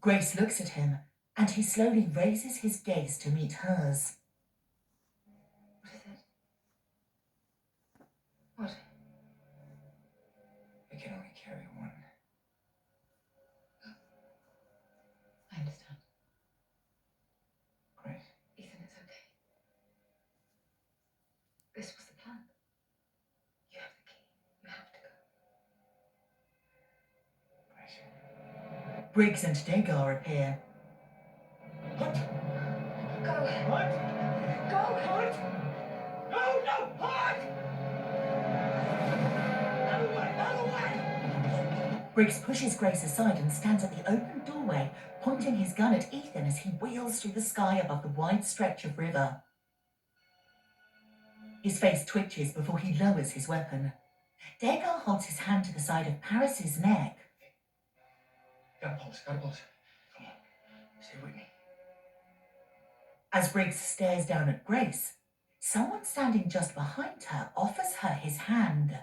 Grace looks at him, and he slowly raises his gaze to meet hers. What is it? What? I can only carry one. I understand. Grace. Ethan, it's okay. This was the plan. You have the key. You have to go. Grace. Briggs and Degar appear. Hunt! Go! Hunt! Go! Hunt! No, no, Hunt! Out of the way, out of the way! Briggs pushes Grace aside and stands at the open doorway, pointing his gun at Ethan as he wheels through the sky above the wide stretch of river. His face twitches before he lowers his weapon. Degar holds his hand to the side of Paris's neck. Gotta pulse, gotta pulse. Come on, stay with me. As Briggs stares down at Grace, someone standing just behind her offers her his hand.